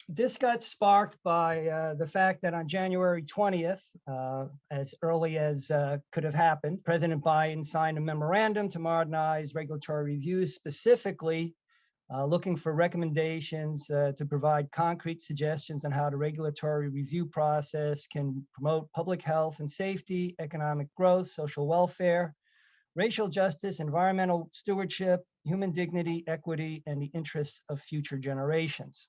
This got sparked by the fact that on January 20th, as early as could have happened, President Biden signed a memorandum to modernize regulatory reviews, specifically looking for recommendations to provide concrete suggestions on how the regulatory review process can promote public health and safety, economic growth, social welfare, racial justice, environmental stewardship, human dignity, equity, and the interests of future generations.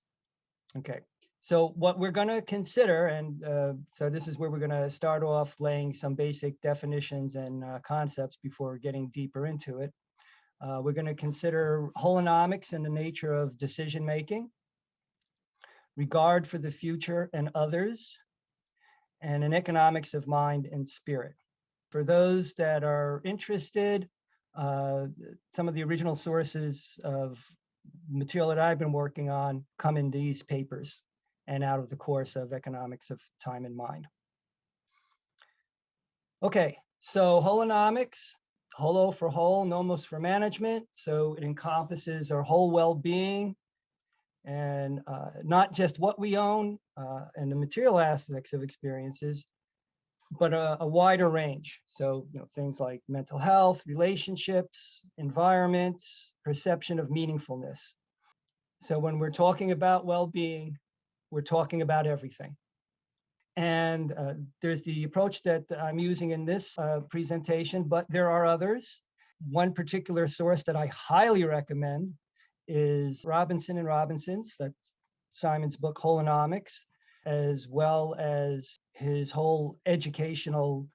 Okay, so what we're going to consider, and so this is where we're going to start off laying some basic definitions and concepts before getting deeper into it. We're going to consider holonomics and the nature of decision making, regard for the future and others, and an economics of mind and spirit. For those that are interested, some of the original sources of material that I've been working on come in these papers and out of the course of economics of time and mind. Okay, so holonomics, holo for whole, nomos for management. So it encompasses our whole well-being and not just what we own and the material aspects of experiences, but a wider range. So, things like mental health, relationships, environments, perception of meaningfulness. So when we're talking about well-being, we're talking about everything. And there's the approach that I'm using in this presentation, but there are others. One particular source that I highly recommend is Robinson and Robinson's, that's Simon's book, Holonomics, as well as his whole educational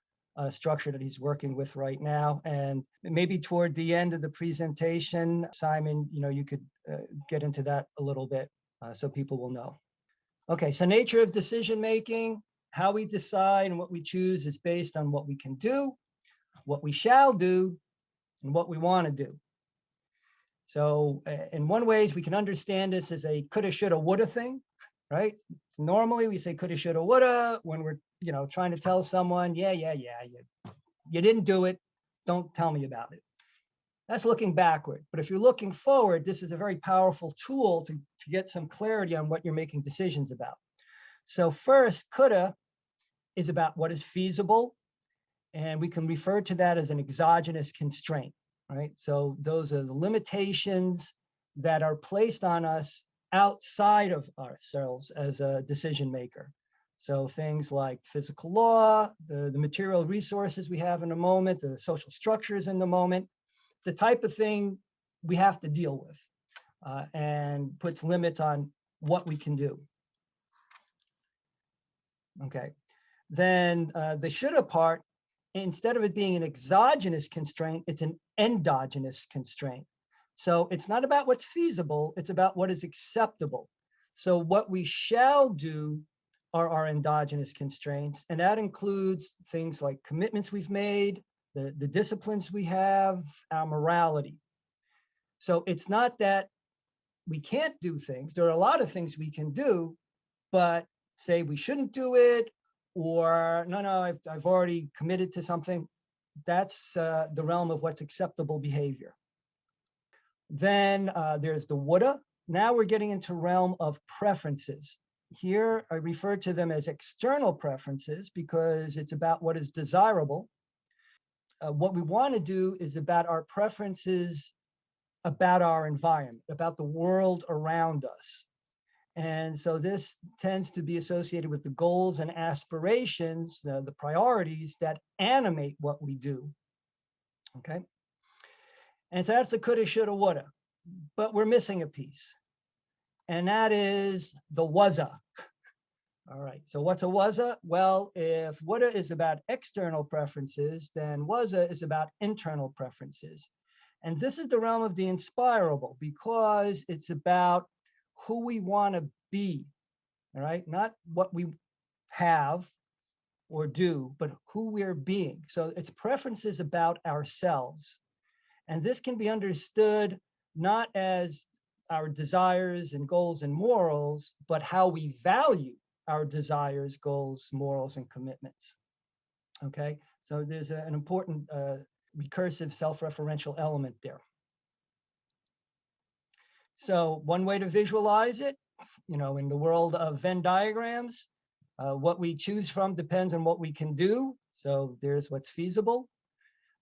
structure that he's working with right now. And maybe toward the end of the presentation, Simon, you could get into that a little bit so people will know. Okay, so nature of decision-making, how we decide and what we choose is based on what we can do, what we shall do, and what we want to do. So in one ways, we can understand this as a coulda, shoulda, woulda thing, right? Normally we say coulda, shoulda, woulda when we're, trying to tell someone, yeah, you didn't do it, don't tell me about it. That's looking backward. But if you're looking forward, this is a very powerful tool to get some clarity on what you're making decisions about. So first, coulda is about what is feasible, and we can refer to that as an exogenous constraint, right? So those are the limitations that are placed on us outside of ourselves as a decision maker. So things like physical law, the material resources we have in the moment, the social structures in the moment, the type of thing we have to deal with and puts limits on what we can do. Okay, then the shoulda part, instead of it being an exogenous constraint, it's an endogenous constraint. So it's not about what's feasible, it's about what is acceptable. So what we shall do are our endogenous constraints, and that includes things like commitments we've made, the disciplines we have, our morality. So it's not that we can't do things. There are a lot of things we can do, but say we shouldn't do it, or no, I've already committed to something. That's the realm of what's acceptable behavior. Then there's the woulda. Now we're getting into realm of preferences. Here I refer to them as external preferences because it's about what is desirable. What we want to do is about our preferences about our environment, about the world around us. And so this tends to be associated with the goals and aspirations, the priorities that animate what we do. Okay. And so that's the coulda, shoulda, woulda. But we're missing a piece. And that is the was'a. All right, so what's a was'a? Well, if woulda is about external preferences, then was'a is about internal preferences. And this is the realm of the inspirable because it's about who we want to be, all right? Not what we have or do, but who we're being. So it's preferences about ourselves. And this can be understood not as our desires and goals and morals, but how we value our desires, goals, morals, and commitments. Okay, so there's an important recursive self-referential element there. So one way to visualize it, in the world of Venn diagrams, what we choose from depends on what we can do. So there's what's feasible.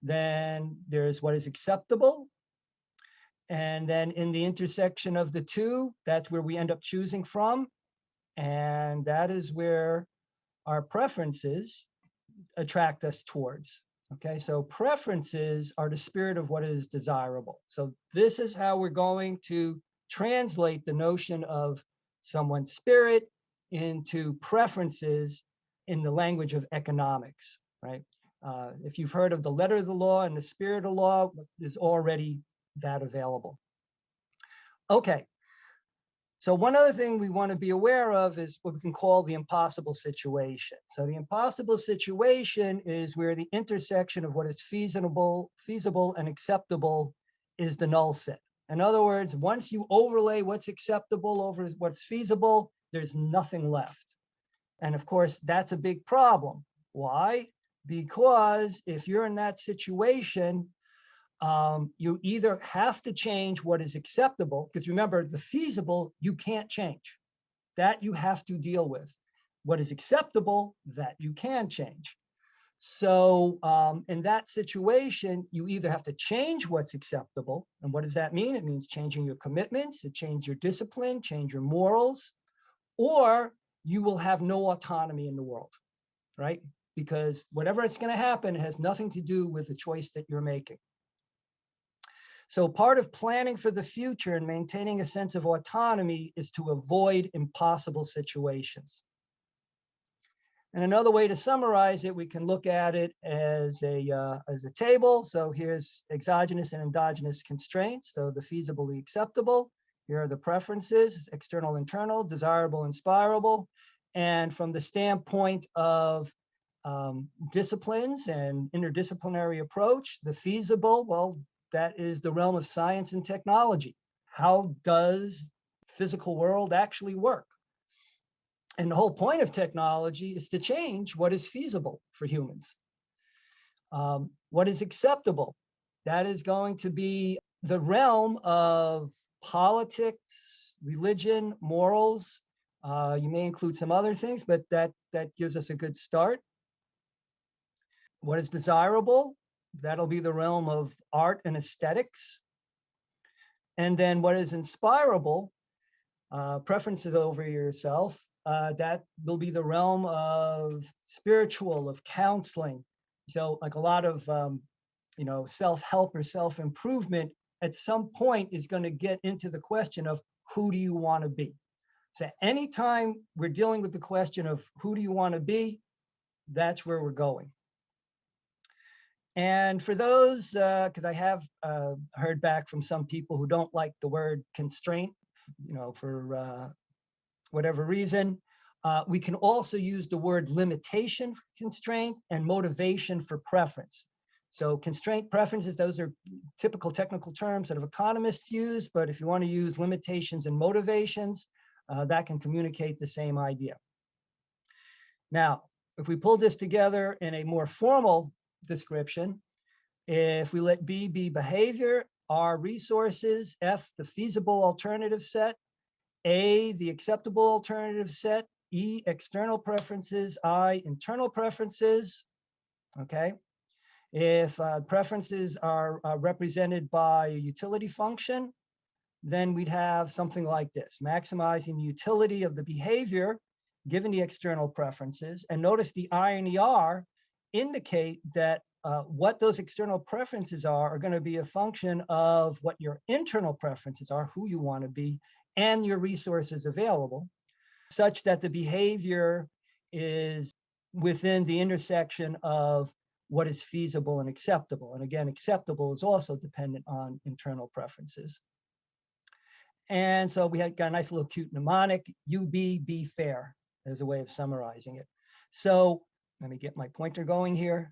Then there's what is acceptable. And then in the intersection of the two, that's where we end up choosing from. And that is where our preferences attract us towards. Okay, so preferences are the spirit of what is desirable. So this is how we're going to translate the notion of someone's spirit into preferences in the language of economics, right? If you've heard of the letter of the law and the spirit of law, there's already that available. Okay, so one other thing we want to be aware of is what we can call the impossible situation. So the impossible situation is where the intersection of what is feasible and acceptable is the null set. In other words, once you overlay what's acceptable over what's feasible, there's nothing left. And of course, that's a big problem. Why? Because if you're in that situation, you either have to change what is acceptable, because remember, the feasible, you can't change. That you have to deal with. What is acceptable, that you can change. So in that situation, you either have to change what's acceptable. And what does that mean? It means changing your commitments, it change your discipline, change your morals, or you will have no autonomy in the world, right? Because whatever it's going to happen, it has nothing to do with the choice that you're making. So part of planning for the future and maintaining a sense of autonomy is to avoid impossible situations. And another way to summarize it, we can look at it as a table. So here's exogenous and endogenous constraints. So the feasible, the acceptable. Here are the preferences, external, internal, desirable, inspirable. And from the standpoint of disciplines and interdisciplinary approach, the feasible, well, that is the realm of science and technology. How does physical world actually work? And the whole point of technology is to change what is feasible for humans. What is acceptable? That is going to be the realm of politics, religion, morals. You may include some other things, but that gives us a good start. What is desirable? That'll be the realm of art and aesthetics. And then what is inspirable, preferences over yourself, that will be the realm of spiritual, of counseling. So like a lot of, self-help or self-improvement at some point is going to get into the question of who do you want to be? So anytime we're dealing with the question of who do you want to be, that's where we're going. And for those, because I have heard back from some people who don't like the word constraint, for whatever reason, we can also use the word limitation for constraint and motivation for preference. So constraint, preferences, those are typical technical terms that economists use, but if you want to use limitations and motivations, that can communicate the same idea. Now, if we pull this together in a more formal description, if we let B be behavior, R resources, F the feasible alternative set, A the acceptable alternative set, E external preferences, I internal preferences, okay? If preferences are represented by a utility function, then we'd have something like this, maximizing the utility of the behavior given the external preferences. And notice the I and the R indicate that what those external preferences are going to be a function of what your internal preferences are, who you want to be, and your resources available, such that the behavior is within the intersection of what is feasible and acceptable. And again, acceptable is also dependent on internal preferences. And so we got a nice little cute mnemonic, UB, be fair, as a way of summarizing it. So let me get my pointer going here.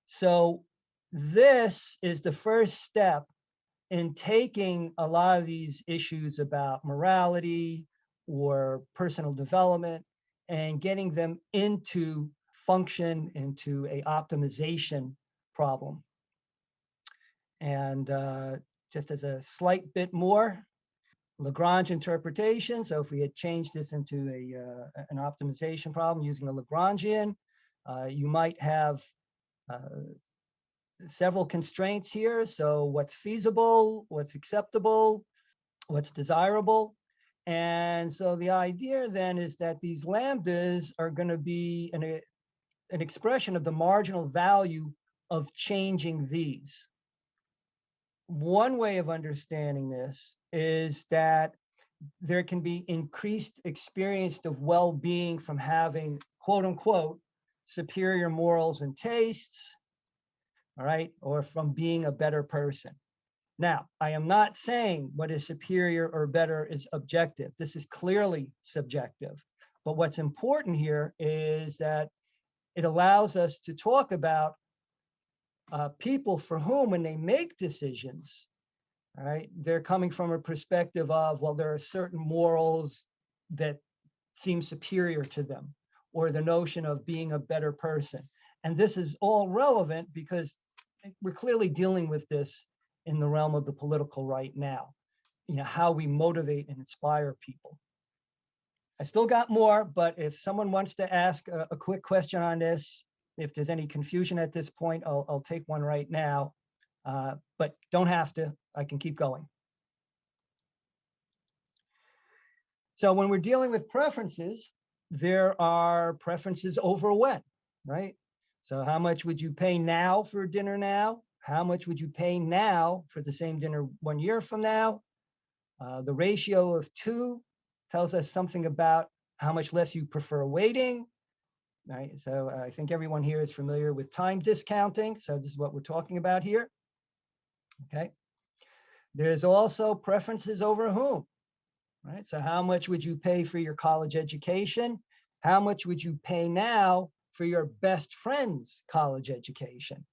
So this is the first step in taking a lot of these issues about morality or personal development and getting them into function, into a optimization problem. And just as a slight bit more, Lagrange interpretation. So if we had changed this into an optimization problem using a Lagrangian, you might have several constraints here. So what's feasible, what's acceptable, what's desirable. And so the idea then is that these lambdas are going to be an expression of the marginal value of changing these. One way of understanding this is that there can be increased experience of well-being from having, quote unquote, superior morals and tastes, all right, or from being a better person. Now, I am not saying what is superior or better is objective. This is clearly subjective. But what's important here is that it allows us to talk about people for whom, when they make decisions, all right, they're coming from a perspective of, well, there are certain morals that seem superior to them, or the notion of being a better person. And this is all relevant because we're clearly dealing with this in the realm of the political right now, you know, how we motivate and inspire people. I still got more, but if someone wants to ask a quick question on this, if there's any confusion at this point, I'll take one right now, but don't have to, I can keep going. So when we're dealing with preferences, there are preferences over when, right? So how much would you pay now for dinner now? How much would you pay now for the same dinner 1 year from now? The ratio of 2 tells us something about how much less you prefer waiting, right? So I think everyone here is familiar with time discounting. So this is what we're talking about here, okay? There's also preferences over whom, right? So how much would you pay for your college education? How much would you pay now for your best friend's college education?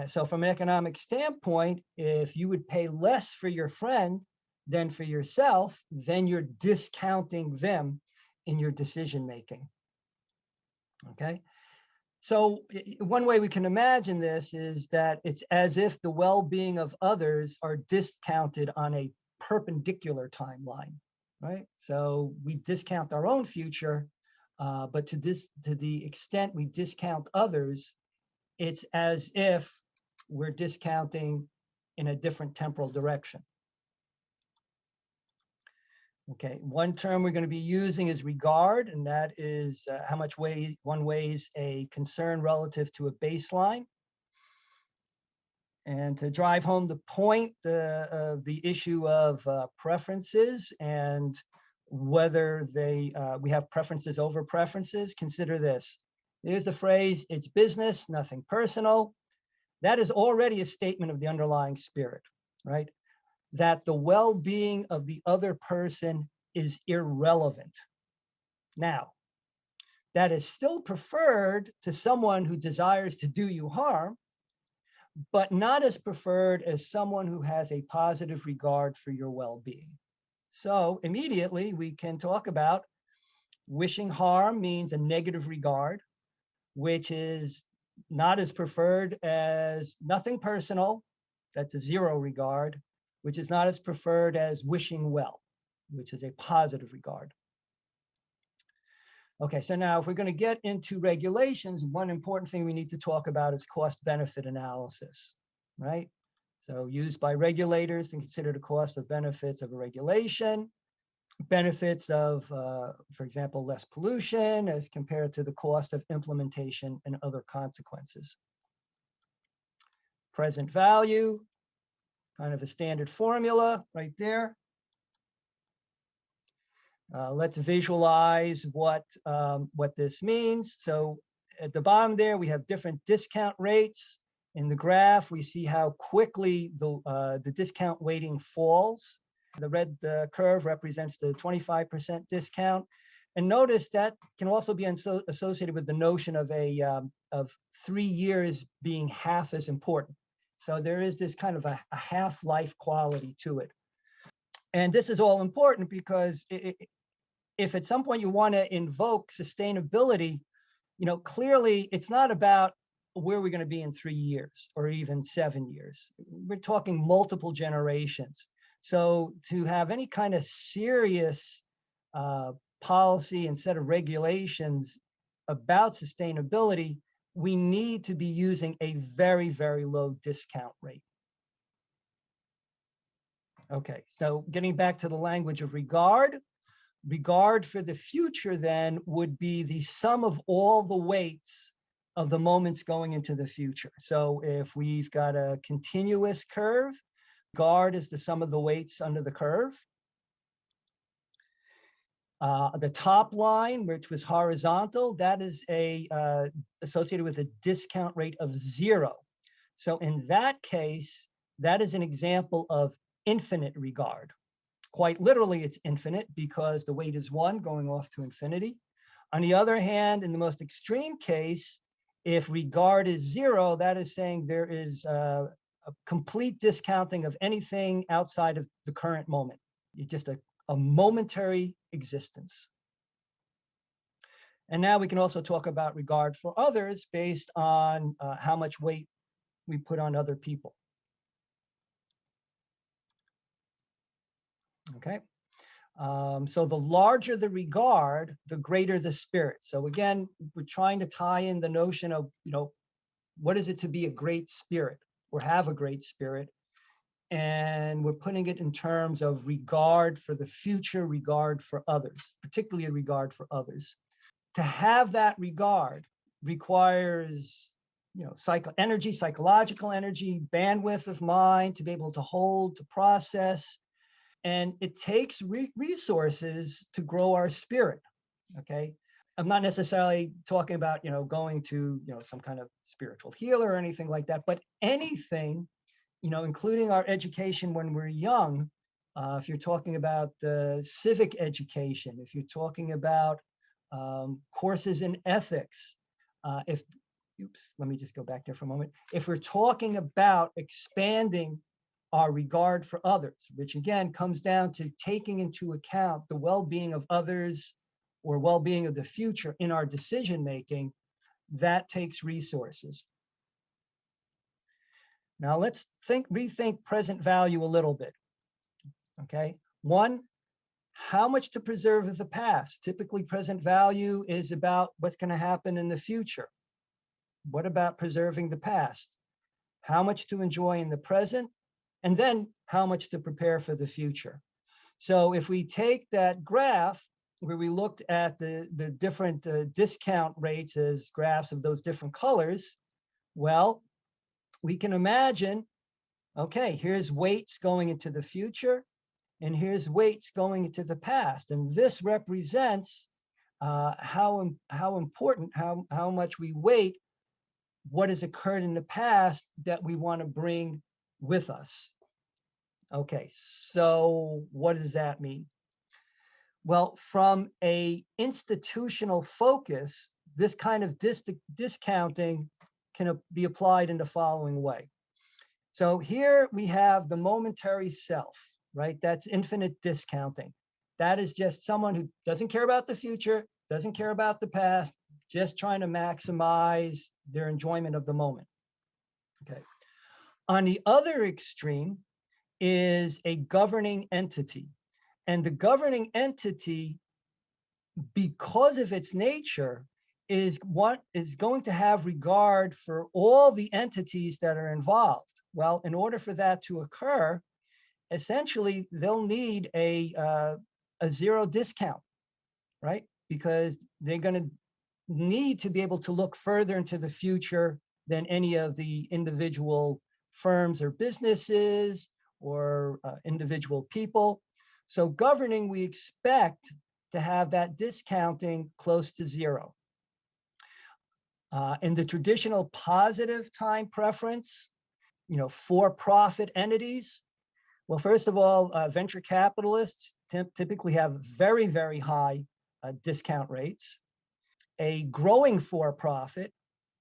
So from an economic standpoint, if you would pay less for your friend than for yourself, then you're discounting them in your decision making. Okay. So one way we can imagine this is that it's as if the well-being of others are discounted on a perpendicular timeline, right? So we discount our own future, but to the extent we discount others, it's as if we're discounting in a different temporal direction. Okay, one term we're going to be using is regard, and that is how much one weighs a concern relative to a baseline. And to drive home the point of the issue of preferences and whether we have preferences over preferences, consider this. Here's the phrase, it's business, nothing personal. That is already a statement of the underlying spirit, right? That the well-being of the other person is irrelevant. Now, that is still preferred to someone who desires to do you harm, but not as preferred as someone who has a positive regard for your well-being. So immediately we can talk about wishing harm means a negative regard, which is not as preferred as nothing personal, that's a 0 regard, which is not as preferred as wishing well, which is a positive regard. Okay, so now if we're going to get into regulations, one important thing we need to talk about is cost-benefit analysis, right? So used by regulators to consider the cost of benefits of a regulation, benefits of, for example, less pollution as compared to the cost of implementation and other consequences. Present value, kind of a standard formula right there. Let's visualize what this means. So at the bottom there, we have different discount rates. In the graph, we see how quickly the discount weighting falls. The red curve represents the 25% discount. And notice that can also be associated with the notion of 3 years being half as important. So there is this kind of a half-life quality to it. And this is all important because if at some point you want to invoke sustainability, you know, clearly it's not about where we're going to be in 3 years or even 7 years. We're talking multiple generations. So to have any kind of serious policy and set of regulations about sustainability, we need to be using a very, very low discount rate. Okay, so getting back to the language of regard, regard for the future then would be the sum of all the weights of the moments going into the future. So if we've got a continuous curve, regard is the sum of the weights under the curve. The top line, which was horizontal, that is associated with a discount rate of 0. So in that case, that is an example of infinite regard. Quite literally, it's infinite because the weight is 1 going off to infinity. On the other hand, in the most extreme case, if regard is 0, that is saying there is a complete discounting of anything outside of the current moment. It's just a momentary existence. And now we can also talk about regard for others based on how much weight we put on other people. Okay, so the larger the regard, the greater the spirit. So again, we're trying to tie in the notion of, what is it to be a great spirit or have a great spirit? And we're putting it in terms of regard for the future, regard for others, particularly a regard for others. To have that regard requires, psychological energy, bandwidth of mind to be able to hold, to process. And it takes resources to grow our spirit, okay? I'm not necessarily talking about, going to, some kind of spiritual healer or anything like that, but anything, including our education when we're young, if you're talking about civic education, if you're talking about courses in ethics, let me just go back there for a moment. If we're talking about expanding our regard for others, which again comes down to taking into account the well-being of others or well-being of the future in our decision-making, that takes resources. Now let's rethink present value a little bit, okay? 1, how much to preserve of the past? Typically present value is about what's gonna happen in the future. What about preserving the past? How much to enjoy in the present? And then how much to prepare for the future. So if we take that graph where we looked at the different discount rates as graphs of those different colors, well, we can imagine, okay, here's weights going into the future, and here's weights going into the past. And this represents how important, how much we weight what has occurred in the past that we want to bring with us. Okay, so what does that mean? Well, from a institutional focus, this kind of discounting can be applied in the following way. So here we have the momentary self, right? That's infinite discounting. That is just someone who doesn't care about the future, doesn't care about the past, just trying to maximize their enjoyment of the moment. Okay. On the other extreme is a governing entity. And the governing entity, because of its nature, is what is going to have regard for all the entities that are involved. Well, in order for that to occur, essentially they'll need a 0 discount, right? Because they're going to need to be able to look further into the future than any of the individual firms or businesses or individual people. So governing, we expect to have that discounting close to 0. In the traditional positive time preference, for-profit entities, well, first of all, venture capitalists typically have very, very high discount rates. A growing for-profit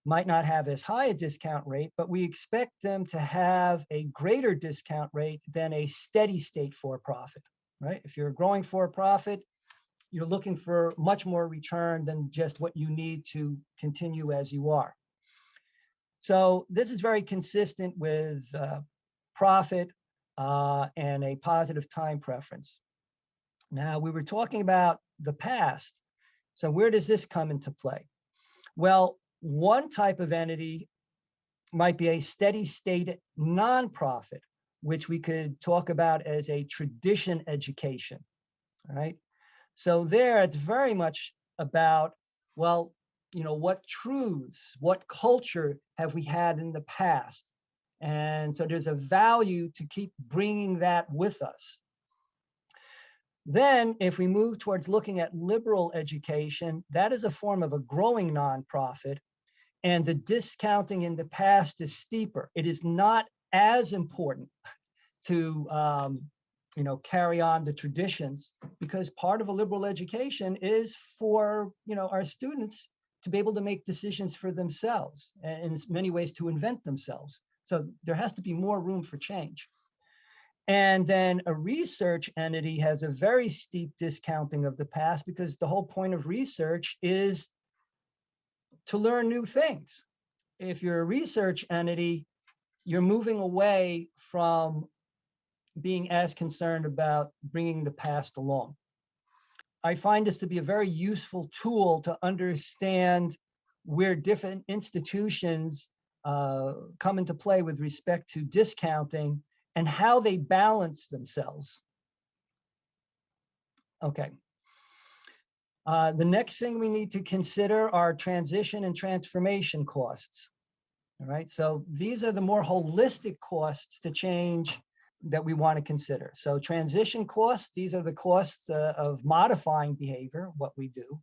might not have as high a discount rate, but we expect them to have a greater discount rate than a steady state for-profit, right? If you're a growing for-profit, you're looking for much more return than just what you need to continue as you are. So this is very consistent with profit and a positive time preference. Now, we were talking about the past. So where does this come into play? Well, one type of entity might be a steady state nonprofit, which we could talk about as a tradition education, all right? So there it's very much about, well, what truths, what culture have we had in the past? And so there's a value to keep bringing that with us. Then if we move towards looking at liberal education, that is a form of a growing nonprofit, and the discounting in the past is steeper. It is not as important to carry on the traditions, because part of a liberal education is for our students to be able to make decisions for themselves, and in many ways to invent themselves. So there has to be more room for change. And then a research entity has a very steep discounting of the past, because the whole point of research is to learn new things. If you're a research entity, you're moving away from being as concerned about bringing the past along. I find this to be a very useful tool to understand where different institutions come into play with respect to discounting and how they balance themselves. Okay. The next thing we need to consider are transition and transformation costs. All right, so these are the more holistic costs to change that we want to consider. So transition costs, these are the costs of modifying behavior, what we do.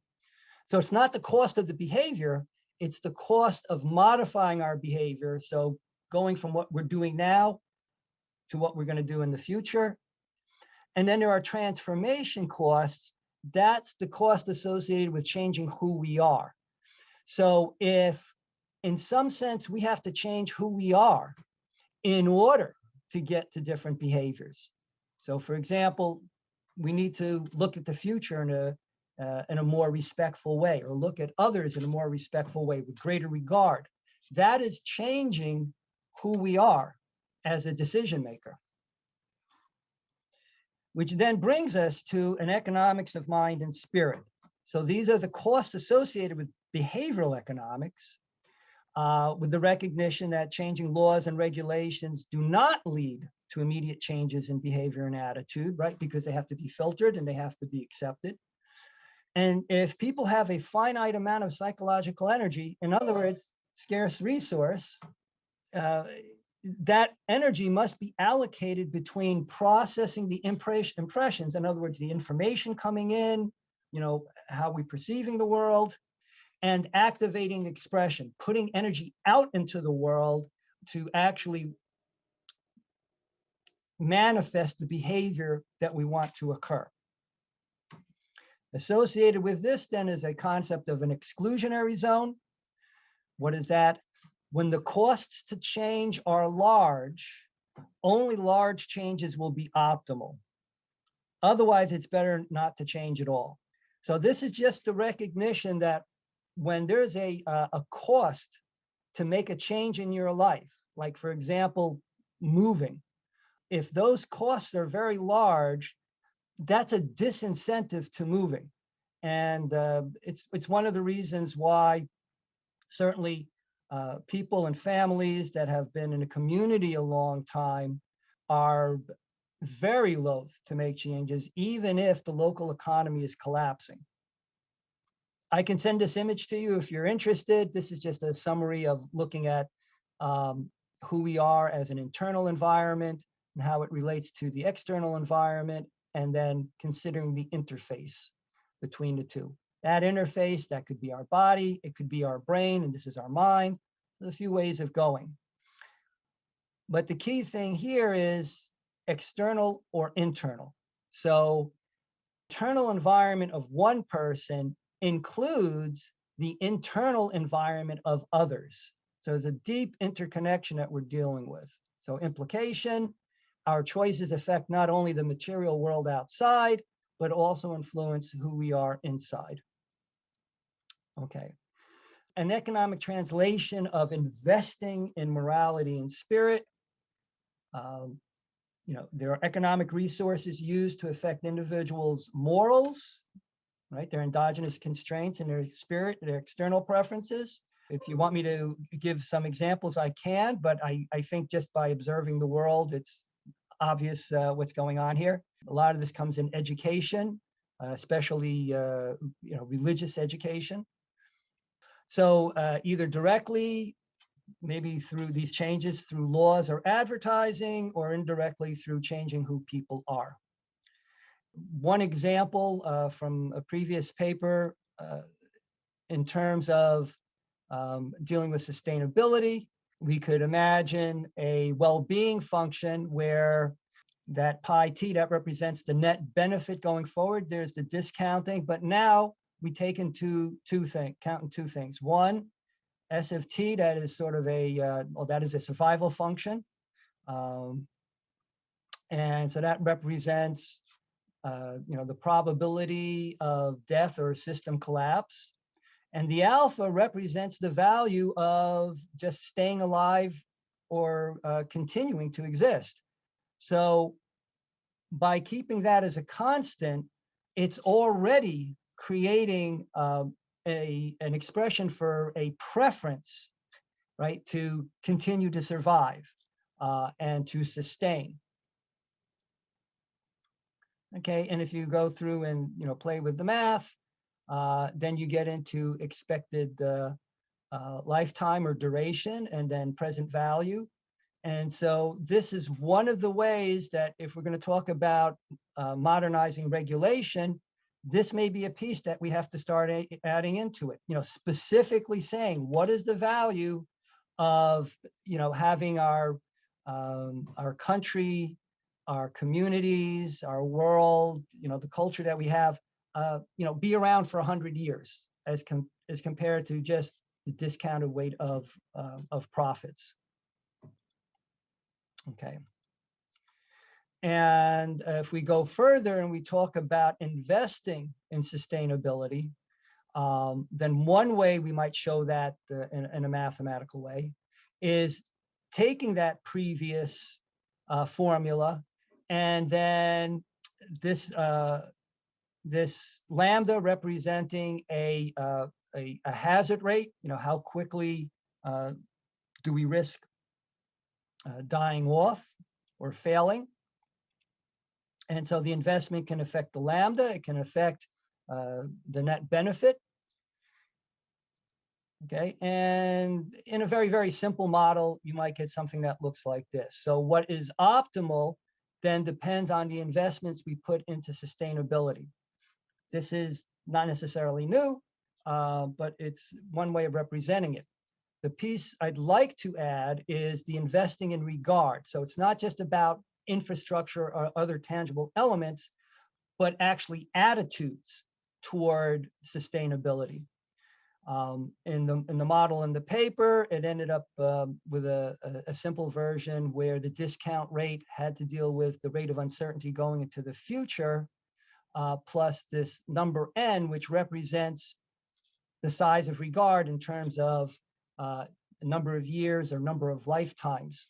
So it's not the cost of the behavior, it's the cost of modifying our behavior. So going from what we're doing now to what we're going to do in the future. And then there are transformation costs. That's the cost associated with changing who we are. So if in some sense we have to change who we are in order to get to different behaviors. So for example, we need to look at the future in a more respectful way, or look at others in a more respectful way with greater regard. That is changing who we are as a decision maker. Which then brings us to an economics of mind and spirit. So these are the costs associated with behavioral economics, with the recognition that changing laws and regulations do not lead to immediate changes in behavior and attitude, right? Because they have to be filtered and they have to be accepted. And if people have a finite amount of psychological energy, in other words, scarce resource, that energy must be allocated between processing the impressions, in other words, the information coming in, how we're perceiving the world, and activating expression, putting energy out into the world to actually manifest the behavior that we want to occur. Associated with this then is a concept of an exclusionary zone. What is that? When the costs to change are large, only large changes will be optimal. Otherwise, it's better not to change at all. So this is just the recognition that when there's a cost to make a change in your life, like for example, moving, if those costs are very large, that's a disincentive to moving. And it's one of the reasons why certainly people and families that have been in a community a long time are very loath to make changes, even if the local economy is collapsing. I can send this image to you if you're interested. This is just a summary of looking at who we are as an internal environment and how it relates to the external environment, and then considering the interface between the two. That interface, that could be our body, it could be our brain, and this is our mind. There's a few ways of going. But the key thing here is external or internal. So internal environment of one person includes the internal environment of others. So there's a deep interconnection that we're dealing with. So implication, our choices affect not only the material world outside, but also influence who we are inside. Okay. An economic translation of investing in morality and spirit. there are economic resources used to affect individuals' morals, right? Their endogenous constraints and their spirit, their external preferences. If you want me to give some examples, I can, but I think just by observing the world, it's obvious what's going on here. A lot of this comes in education, especially religious education. So either directly, maybe through these changes through laws or advertising, or indirectly through changing who people are. One example from a previous paper in terms of dealing with sustainability, we could imagine a well-being function where that pi t that represents the net benefit going forward. There's the discounting, but now we take into count in two things. One, S of t, that is sort of that is a survival function. And so that represents, the probability of death or system collapse. And the alpha represents the value of just staying alive or continuing to exist. So by keeping that as a constant, it's already creating an expression for a preference, right, to continue to survive and to sustain. Okay, and if you go through and play with the math, then you get into expected lifetime or duration, and then present value. And so this is one of the ways that if we're going to talk about modernizing regulation, this may be a piece that we have to start adding into it, specifically saying what is the value of, having our country, our communities, our world, the culture that we have, be around for 100 years as compared to just the discounted weight of profits. Okay. And if we go further and we talk about investing in sustainability, then one way we might show that in a mathematical way is taking that previous formula, and then this lambda representing a hazard rate, how quickly do we risk dying off or failing. And so the investment can affect the lambda, it can affect the net benefit. Okay, and in a very, very simple model, you might get something that looks like this. So what is optimal then depends on the investments we put into sustainability. This is not necessarily new, but it's one way of representing it. The piece I'd like to add is the investing in regard. So it's not just about infrastructure or other tangible elements, but actually attitudes toward sustainability. In the model in the paper, it ended up with a simple version where the discount rate had to deal with the rate of uncertainty going into the future, plus this number n, which represents the size of regard in terms of a number of years or number of lifetimes.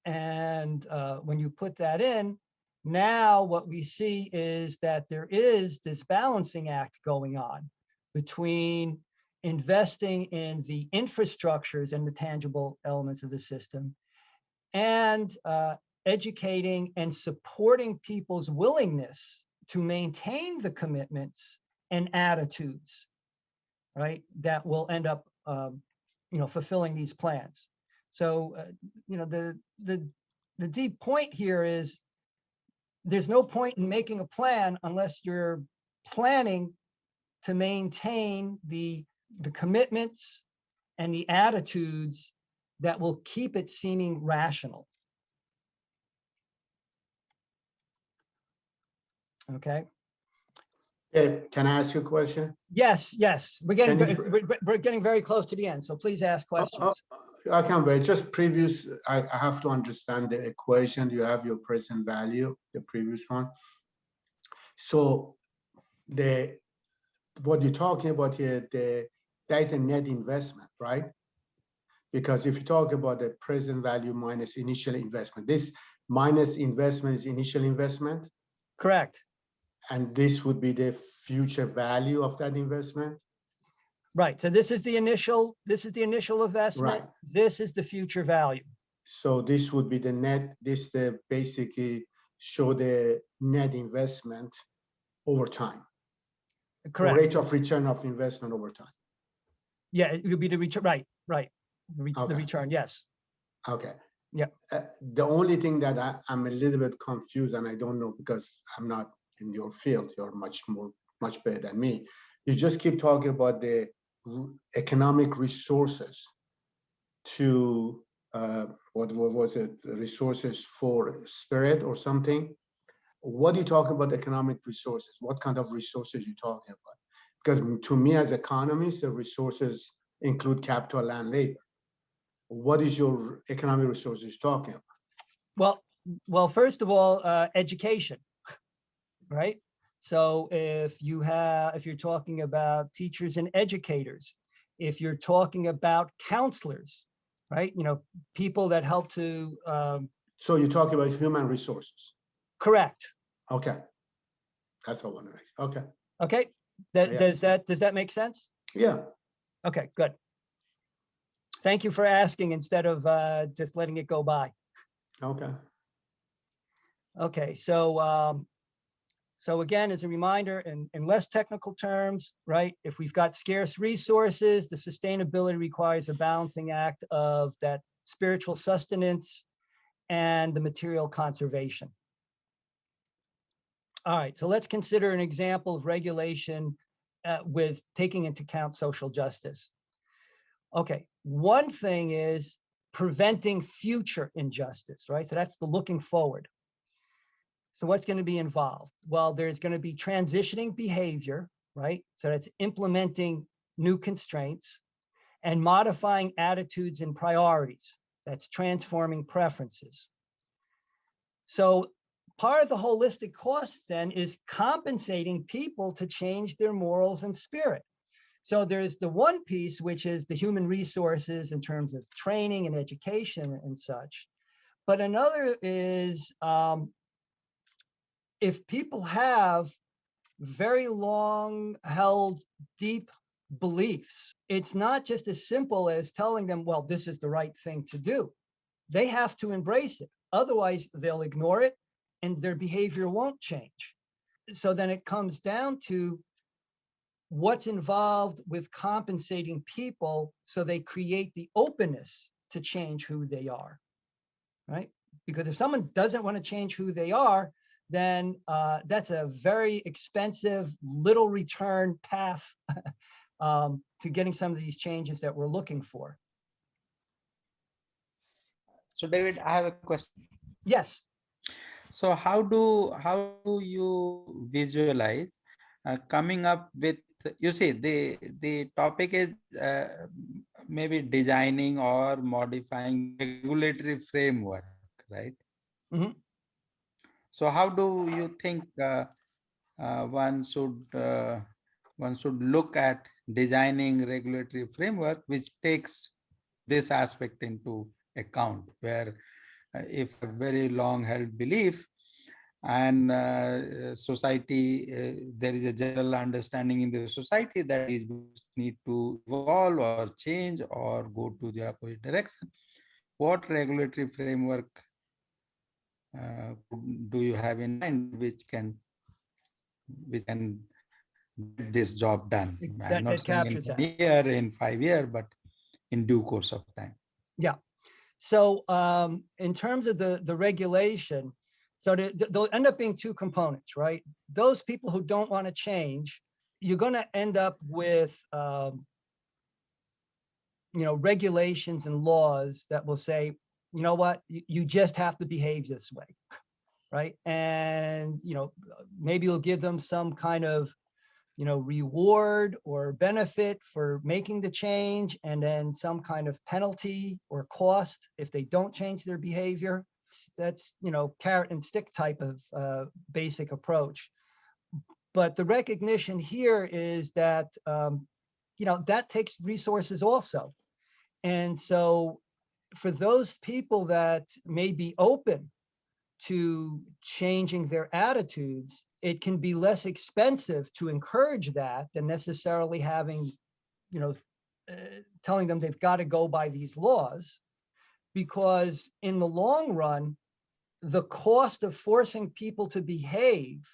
And when you put that in, now what we see is that there is this balancing act going on between investing in the infrastructures and the tangible elements of the system, and educating and supporting people's willingness to maintain the commitments and attitudes, right, that will end up, fulfilling these plans. So, the deep point here is there's no point in making a plan unless you're planning to maintain the commitments and the attitudes that will keep it seeming rational. Okay. Can I ask you a question? Yes. We're getting very close to the end, so please ask questions. I can wait. Just previous, I have to understand the equation. You have your present value, the previous one. So what you're talking about here, that is a net investment, right? Because if you talk about the present value minus initial investment, this minus investment is initial investment, Correct. and this would be the future value of that investment. Right. So this is the initial investment. Right. This is the future value. So this would be the net. This the basically show the net investment over time. Correct. Rate of return of investment over time. Yeah, it would be the return. Right. Right. The Okay. return. Yes. Okay. Yeah. The only thing that I'm a little bit confused, and I don't know because I'm not in your field. You're much better than me. You just keep talking about the economic resources to what was it? Resources for spirit or something. What do you talk about economic resources? What kind of resources you talking about? Because to me as economists, the resources include capital and labor. What is your economic resources talking about? Well, first of all, education, right? So if you're talking about teachers and educators, if you're talking about counselors, right? People that help to. So you're talking about human resources. Correct. Okay, that's what I want to know. Okay. Okay. Yeah. Does that make sense? Yeah. Okay. Good. Thank you for asking instead of just letting it go by. Okay. Okay. So again, as a reminder, in less technical terms, right? If we've got scarce resources, the sustainability requires a balancing act of that spiritual sustenance and the material conservation. All right, so let's consider an example of regulation with taking into account social justice. Okay, one thing is preventing future injustice, right? So that's the looking forward. So what's going to be involved? Well, there's going to be transitioning behavior, right? So that's implementing new constraints and modifying attitudes and priorities. That's transforming preferences. So part of the holistic cost then is compensating people to change their morals and spirit. So there's the one piece, which is the human resources in terms of training and education and such. But another is if people have very long held deep beliefs, it's not just as simple as telling them, well, this is the right thing to do. They have to embrace it. Otherwise, they'll ignore it and their behavior won't change. So then it comes down to what's involved with compensating people so they create the openness to change who they are, right? Because if someone doesn't want to change who they are, then that's a very expensive, little return path to getting some of these changes that we're looking for. So David, I have a question. Yes. So how do you visualize coming up with, you see, the topic is maybe designing or modifying regulatory framework, right? Mm-hmm. So how do you think one should look at designing regulatory framework which takes this aspect into account, where if a very long held belief and society, there is a general understanding in the society that these beliefs need to evolve or change or go to the opposite direction, what regulatory framework do you have in mind which can get this job done? I'm not That saying in captures 1 that. year, in 5 years, but in due course of time. Yeah. So in terms of the regulation, so there'll end up being two components, right? Those people who don't want to change, you're going to end up with regulations and laws that will say, you know what, you just have to behave this way, right? And maybe you'll give them some kind of reward or benefit for making the change, and then some kind of penalty or cost if they don't change their behavior. That's carrot and stick type of basic approach. But the recognition here is that that takes resources also. And so for those people that may be open to changing their attitudes, it can be less expensive to encourage that than necessarily having, telling them they've got to go by these laws, because in the long run, the cost of forcing people to behave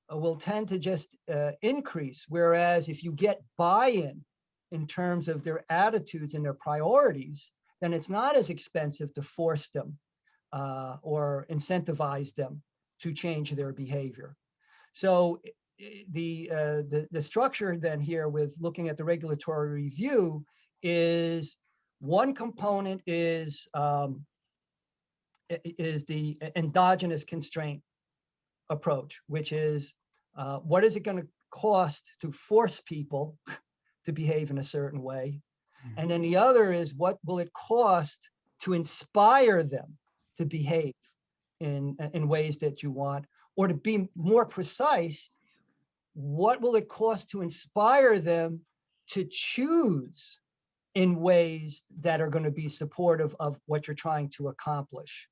will tend to just increase. Whereas if you get buy-in in terms of their attitudes and their priorities, then it's not as expensive to force them or incentivize them to change their behavior. So the structure then here with looking at the regulatory review is one component is the endogenous constraint approach, which is what is it going to cost to force people to behave in a certain way? And then the other is what will it cost to inspire them to behave in ways that you want? Or to be more precise, what will it cost to inspire them to choose in ways that are going to be supportive of what you're trying to accomplish?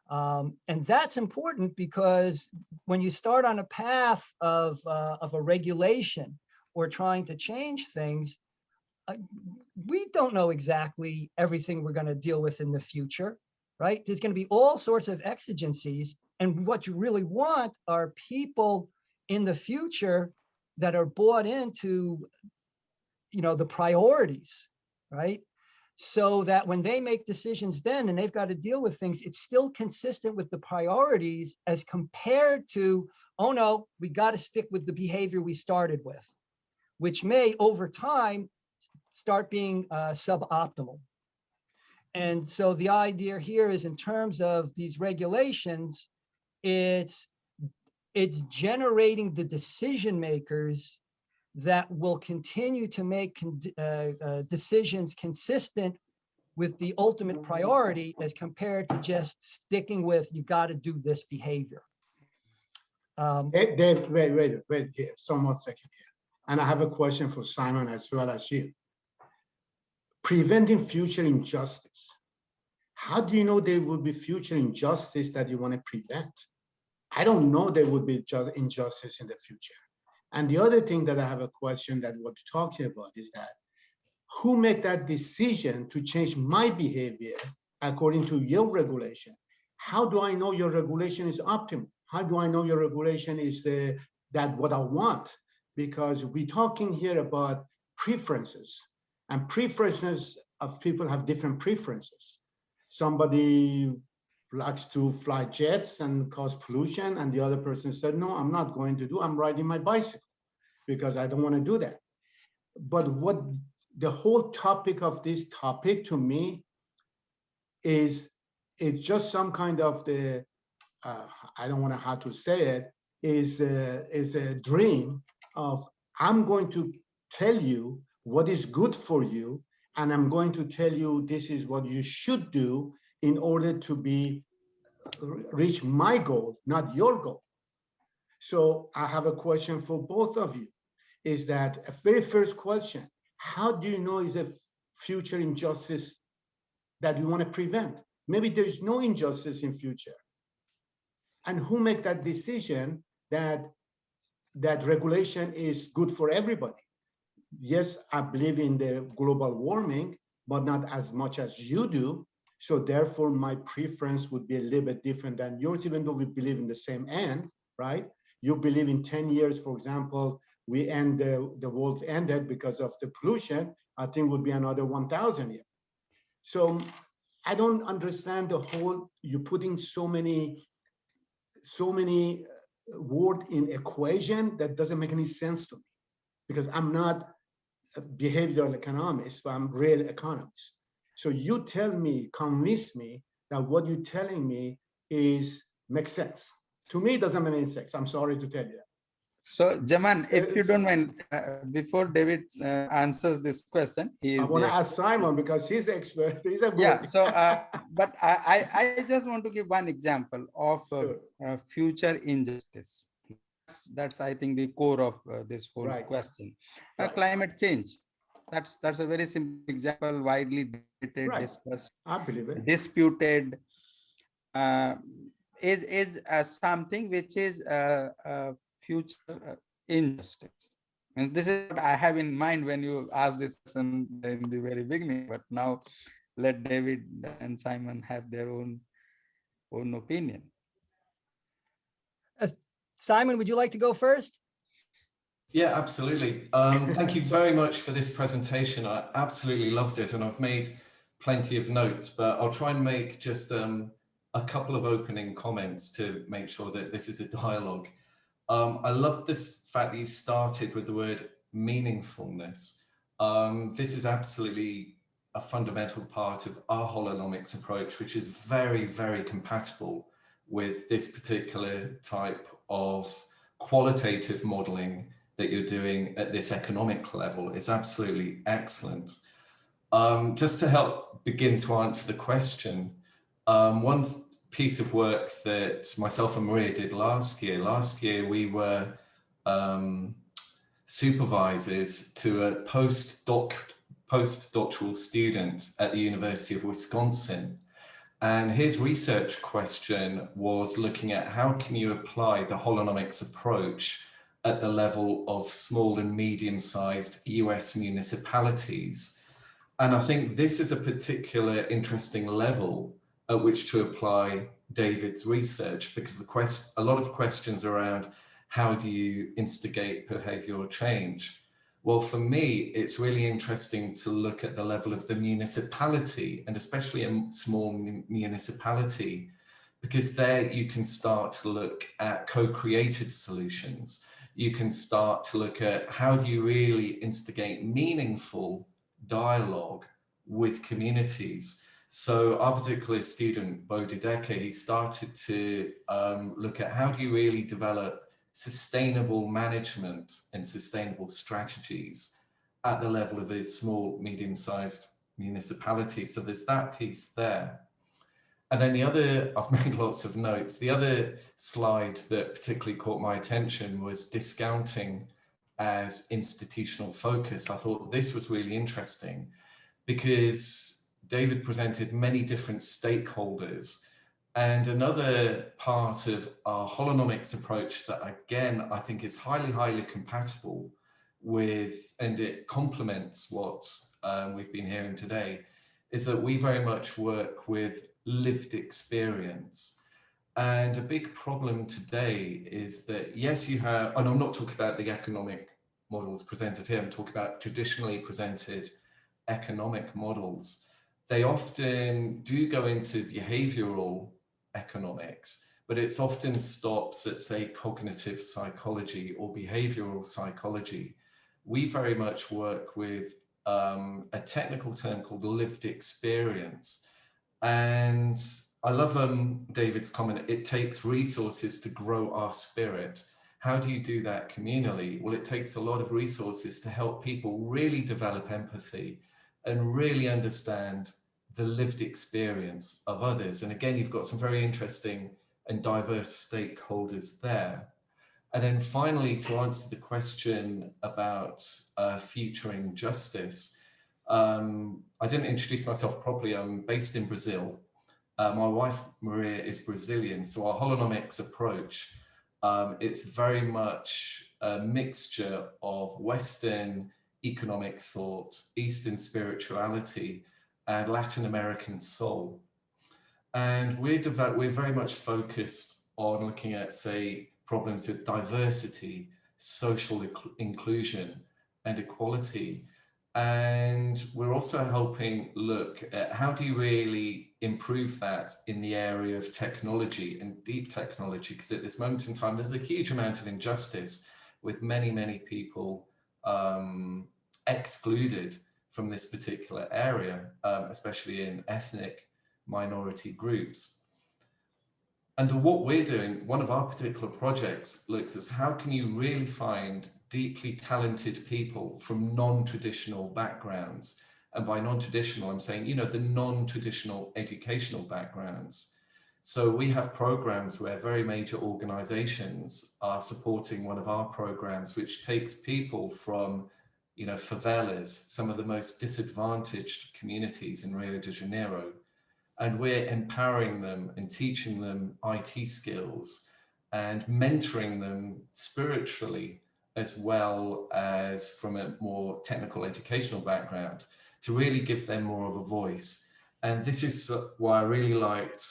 And that's important because when you start on a path of a regulation or trying to change things, we don't know exactly everything we're going to deal with in the future, right? There's going to be all sorts of exigencies. And what you really want are people in the future that are bought into, the priorities, right? So that when they make decisions then and they've got to deal with things, it's still consistent with the priorities as compared to, oh no, we got to stick with the behavior we started with, which may over time start being suboptimal. And so the idea here is in terms of these regulations, it's generating the decision makers that will continue to make decisions consistent with the ultimate priority as compared to just sticking with, you got to do this behavior. Dave, wait here, one second here. And I have a question for Simon as well as you. Preventing future injustice. How do you know there will be future injustice that you want to prevent? I don't know there would be just injustice in the future. And the other thing that I have a question that we're talking about is that who make that decision to change my behavior according to your regulation? How do I know your regulation is optimal? How do I know your regulation is that what I want? Because we're talking here about preferences, and preferences of people have different preferences. Somebody likes to fly jets and cause pollution, and the other person said, no, I'm not going to do, I'm riding my bicycle because I don't want to do that. But what the whole topic of this topic to me is, it's just some kind of the, I don't know how to say it, is a dream of, I'm going to tell you what is good for you, and I'm going to tell you this is what you should do in order to reach my goal, not your goal. So I have a question for both of you. Is that a very first question, how do you know is a future injustice that you want to prevent? Maybe there's no injustice in future. And who make that decision that regulation is good for everybody? Yes, I believe in the global warming, but not as much as you do. So therefore, my preference would be a little bit different than yours, even though we believe in the same end, right? You believe in 10 years, for example, we end the world ended because of the pollution. I think would be another 1,000 years. So I don't understand the whole, you're putting so many words in equation that doesn't make any sense to me, because I'm not a behavioral economist, but I'm a real economist. So you tell me, convince me that what you're telling me makes sense. To me, it doesn't make any sense. I'm sorry to tell you. So, Jaman, if you don't mind, before David answers this question, I want to ask Simon because he's expert. He's a good. Yeah. So, but I just want to give one example of future injustice. That's I think the core of this whole question. Climate change. That's a very simple example, widely debated, discussed, I believe it. disputed. is something which is a future injustice. And this is what I have in mind when you asked this question in the very beginning. But now let David and Simon have their own opinion. Simon, would you like to go first? Yeah, absolutely. Thank you very much for this presentation. I absolutely loved it, and I've made plenty of notes, but I'll try and make just a couple of opening comments to make sure that this is a dialogue. I love this fact that you started with the word meaningfulness. This is absolutely a fundamental part of our holonomics approach, which is very, very compatible with this particular type of qualitative modeling that you're doing at this economic level. Is absolutely excellent. Just to help begin to answer the question, one piece of work that myself and Maria did last year we were supervisors to a postdoctoral student at the University of Wisconsin. And his research question was looking at how can you apply the holonomics approach at the level of small and medium-sized US municipalities. And I think this is a particular interesting level at which to apply David's research, because a lot of questions around how do you instigate behavioral change? Well, for me, it's really interesting to look at the level of the municipality, and especially a small municipality, because there you can start to look at co-created solutions. You can start to look at how do you really instigate meaningful dialogue with communities. So our particular student, Bo Dedeker, he started to look at how do you really develop sustainable management and sustainable strategies at the level of a small, medium-sized municipality. So there's that piece there. And then the other, I've made lots of notes. The other slide that particularly caught my attention was discounting as institutional focus. I thought this was really interesting because David presented many different stakeholders. And another part of our holonomics approach that, again, I think is highly, highly compatible with, and it complements what we've been hearing today, is that we very much work with lived experience. And a big problem today is that, yes, you have, and I'm not talking about the economic models presented here, I'm talking about traditionally presented economic models. They often do go into behavioral economics, but it's often stops at, say, cognitive psychology or behavioral psychology. We very much work with a technical term called lived experience. And I love David's comment, it takes resources to grow our spirit. How do you do that communally? Well, it takes a lot of resources to help people really develop empathy and really understand the lived experience of others. And again, you've got some very interesting and diverse stakeholders there. And then finally, to answer the question about futuring justice, I didn't introduce myself properly. I'm based in Brazil. My wife, Maria, is Brazilian. So our holonomics approach, it's very much a mixture of Western economic thought, Eastern spirituality, and Latin American soul. And we're very much focused on looking at, say, problems with diversity, social inclusion, and equality. And we're also helping look at how do you really improve that in the area of technology and deep technology, because at this moment in time, there's a huge amount of injustice with many, many people excluded from this particular area, especially in ethnic minority groups. And what we're doing, one of our particular projects looks at how can you really find deeply talented people from non-traditional backgrounds. And by non-traditional, I'm saying, the non-traditional educational backgrounds. So we have programs where very major organizations are supporting one of our programs, which takes people from favelas, some of the most disadvantaged communities in Rio de Janeiro, and we're empowering them and teaching them IT skills and mentoring them spiritually as well as from a more technical educational background to really give them more of a voice. And this is why I really liked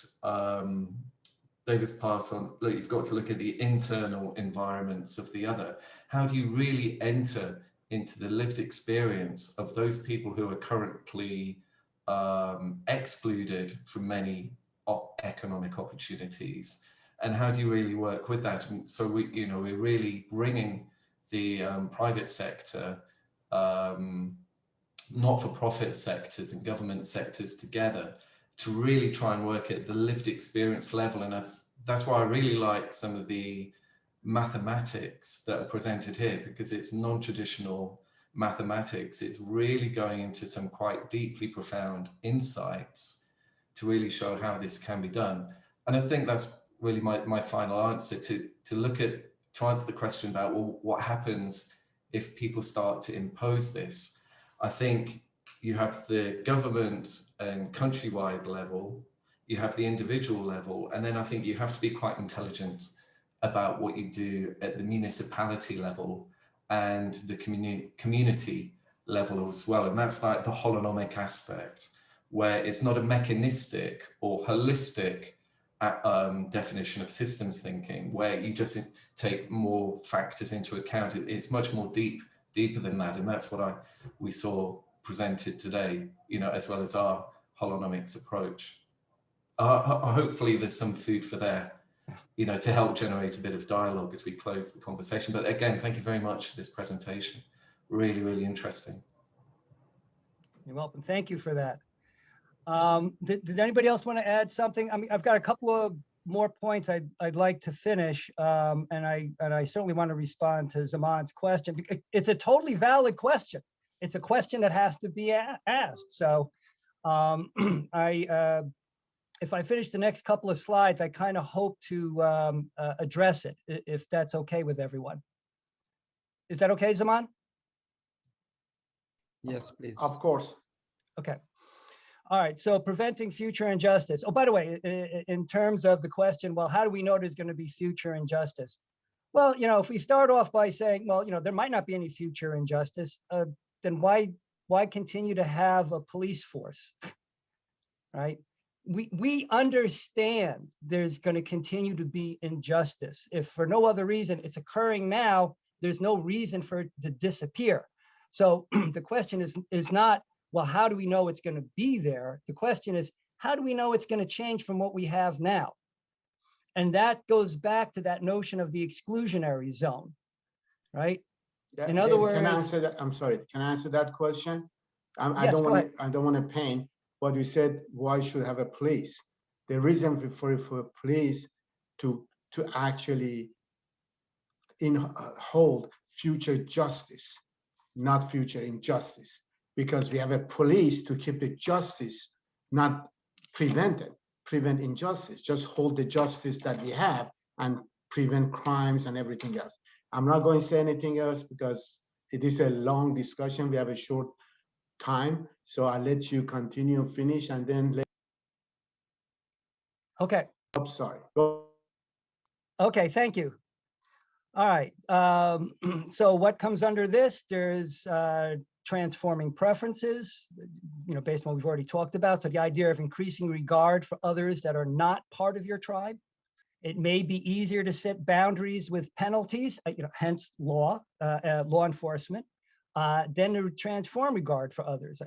David's part on, look, you've got to look at the internal environments of the other. How do you really enter into the lived experience of those people who are currently excluded from many economic opportunities? And how do you really work with that? And so we're really bringing the private sector, not-for-profit sectors and government sectors together to really try and work at the lived experience level. And that's why I really like some of the mathematics that are presented here, because it's non-traditional mathematics. It's really going into some quite deeply profound insights to really show how this can be done. And I think that's really my final answer, to answer the question about, well, what happens if people start to impose this? I think you have the government and countrywide level, you have the individual level, and then I think you have to be quite intelligent about what you do at the municipality level and the community level as well. And that's like the holonomic aspect, where it's not a mechanistic or holistic definition of systems thinking, where you just take more factors into account. It's much more deeper than that. And that's what we saw presented today, as well as our holonomics approach. Hopefully there's some food for there, to help generate a bit of dialogue as we close the conversation. But again, thank you very much for this presentation. Really, really interesting. You're welcome. Thank you for that. Did anybody else want to add something? I mean, I've got a couple of more points I'd like to finish, and I certainly want to respond to Zaman's question. It's a totally valid question. It's a question that has to be asked. So if I finish the next couple of slides, I kind of hope to address it, if that's okay with everyone. Is that okay, Zaman? Yes, please. Of course. Okay. All right. So preventing future injustice. Oh, by the way, in terms of the question, well, how do we know there's going to be future injustice? Well, if we start off by saying, well, there might not be any future injustice, then why continue to have a police force, right? We understand there's going to continue to be injustice. If for no other reason it's occurring now, there's no reason for it to disappear. So the question is not, well, how do we know it's going to be there? The question is, how do we know it's going to change from what we have now? And that goes back to that notion of the exclusionary zone, right? Yeah, In other words, can I answer that? I'm sorry. Can I answer that question? I Yes, don't want to paint. But you said, why should have a police? The reason for police to actually hold future justice, not future injustice, because we have a police to keep the justice, not prevent injustice, just hold the justice that we have and prevent crimes and everything else. I'm not going to say anything else because it is a long discussion. We have a short time, so I'll let you continue, finish, and then okay. I'm sorry. Okay, thank you. All right. So what comes under this? There's transforming preferences, based on what we've already talked about. So the idea of increasing regard for others that are not part of your tribe. It may be easier to set boundaries with penalties, hence law enforcement, than to transform regard for others.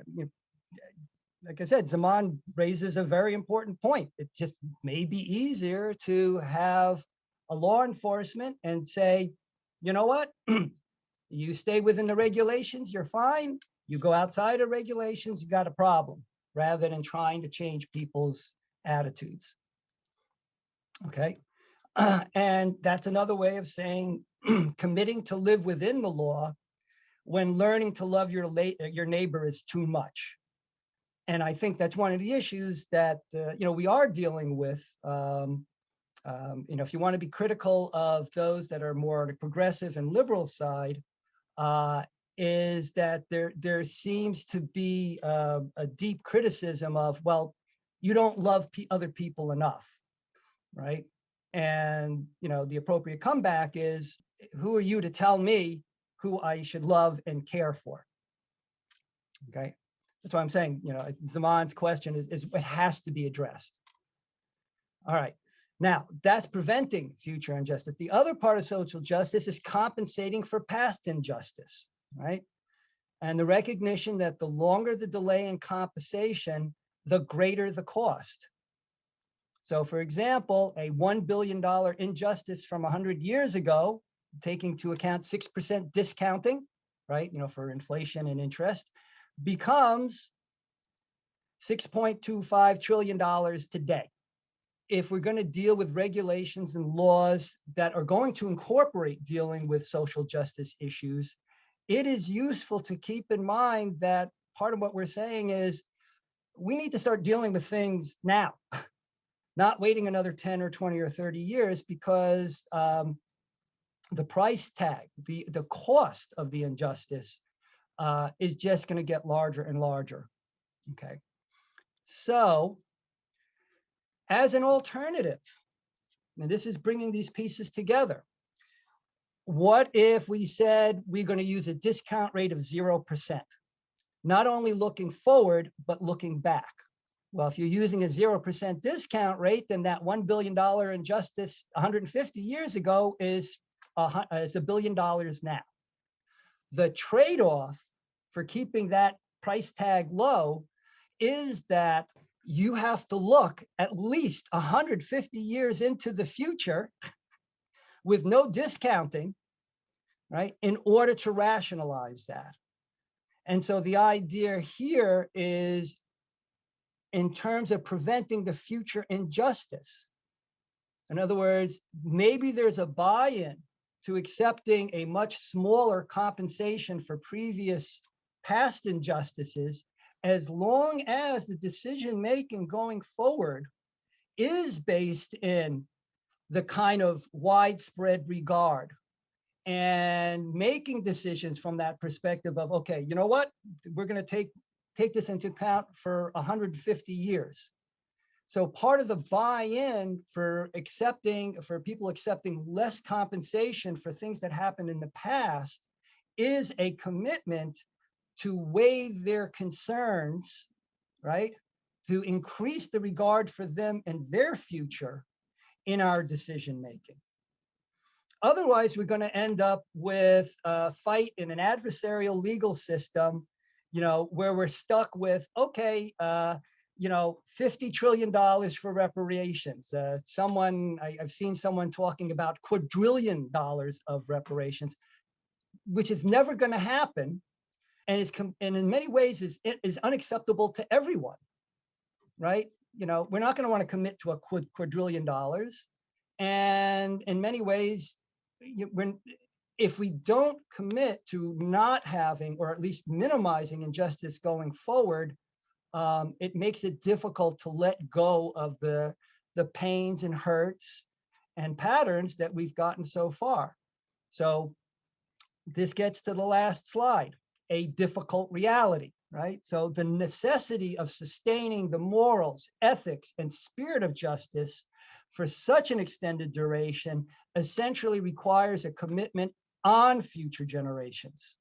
Like I said, Zaman raises a very important point. It just may be easier to have a law enforcement and say, you know what, you stay within the regulations, you're fine. You go outside of regulations, you got a problem, rather than trying to change people's attitudes. Okay. And that's another way of saying committing to live within the law when learning to love your neighbor is too much. And I think that's one of the issues that we are dealing with. If you want to be critical of those that are more on the progressive and liberal side, is that there seems to be a deep criticism of, well, you don't love other people enough, right? And, the appropriate comeback is, who are you to tell me who I should love and care for? Okay, that's why I'm saying, Zaman's question is it has to be addressed. All right, now that's preventing future injustice. The other part of social justice is compensating for past injustice, right? And the recognition that the longer the delay in compensation, the greater the cost. So for example, a $1 billion injustice from 100 years ago, taking into account 6% discounting, right, for inflation and interest, becomes $6.25 trillion today. If we're going to deal with regulations and laws that are going to incorporate dealing with social justice issues, it is useful to keep in mind that part of what we're saying is we need to start dealing with things now, not waiting another 10 or 20 or 30 years, because the price tag, the cost of the injustice is just going to get larger and larger. Okay. So as an alternative, and this is bringing these pieces together, what if we said we're going to use a discount rate of 0%, not only looking forward, but looking back? Well, if you're using a 0% discount rate, then that $1 billion injustice 150 years ago is $1 billion now. The trade-off for keeping that price tag low is that you have to look at least 150 years into the future with no discounting, right, in order to rationalize that. And so the idea here is, in terms of preventing the future injustice. In other words, maybe there's a buy-in to accepting a much smaller compensation for previous past injustices, as long as the decision-making going forward is based in the kind of widespread regard and making decisions from that perspective of, okay, you know what, we're going to take this into account for 150 years. So part of the buy-in for people accepting less compensation for things that happened in the past is a commitment to weigh their concerns, right, to increase the regard for them and their future in our decision-making. Otherwise, we're going to end up with a fight in an adversarial legal system, where we're stuck with, okay, $50 trillion for reparations. I've seen someone talking about quadrillion dollars of reparations, which is never going to happen, and in many ways is unacceptable to everyone, right? We're not going to want to commit to a quadrillion dollars, and in many ways, if we don't commit to not having, or at least minimizing, injustice going forward, it makes it difficult to let go of the pains and hurts and patterns that we've gotten so far. So this gets to the last slide, a difficult reality, right? So the necessity of sustaining the morals, ethics, and spirit of justice for such an extended duration essentially requires a commitment on future generations.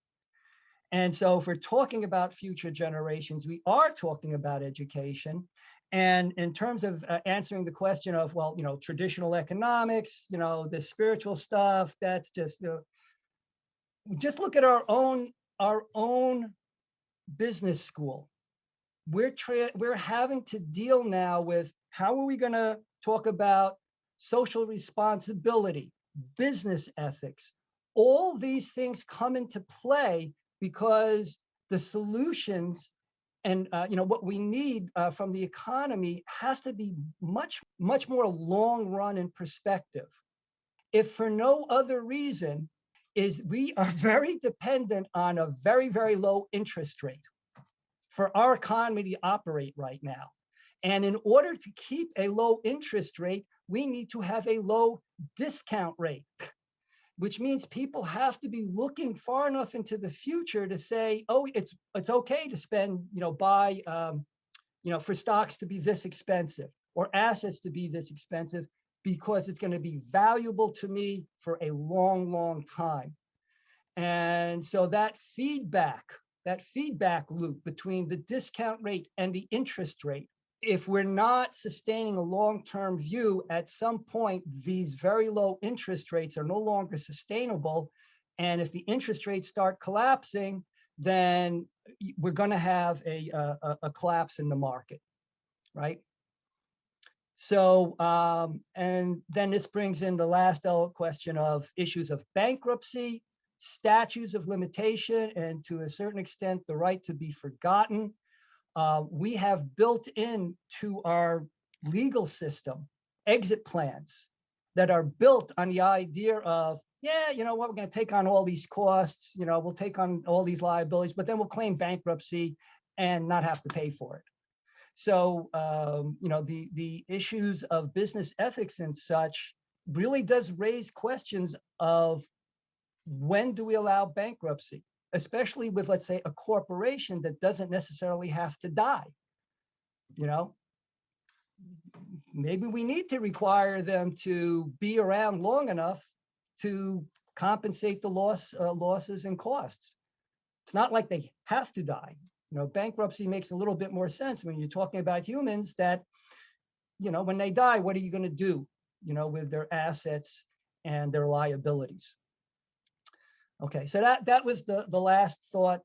And so if we're talking about future generations, we are talking about education. And in terms of answering the question of, well, traditional economics, the spiritual stuff, that's just, just look at our own business school. We're having to deal now with, how are we going to talk about social responsibility, business ethics? All these things come into play because the solutions and what we need from the economy has to be much more long run in perspective. If for no other reason, is we are very dependent on a very, very low interest rate for our economy to operate right now. And in order to keep a low interest rate, we need to have a low discount rate, which means people have to be looking far enough into the future to say, oh, it's okay to spend, buy for stocks to be this expensive or assets to be this expensive because it's going to be valuable to me for a long, long time. And so that feedback loop between the discount rate and the interest rate, if we're not sustaining a long-term view, at some point, these very low interest rates are no longer sustainable. And if the interest rates start collapsing, then we're going to have a collapse in the market, right? So, and then this brings in the last question of issues of bankruptcy, statutes of limitation, and to a certain extent, the right to be forgotten. We have built into our legal system exit plans that are built on the idea of, yeah, you know what, we're going to take on all these costs, we'll take on all these liabilities, but then we'll claim bankruptcy and not have to pay for it. So, the issues of business ethics and such really does raise questions of when do we allow bankruptcy, especially with, let's say, a corporation that doesn't necessarily have to die. Maybe we need to require them to be around long enough to compensate the losses and costs. It's not like they have to die. Bankruptcy makes a little bit more sense when you're talking about humans that, when they die, what are you going to do, with their assets and their liabilities? Okay, so that was the last thought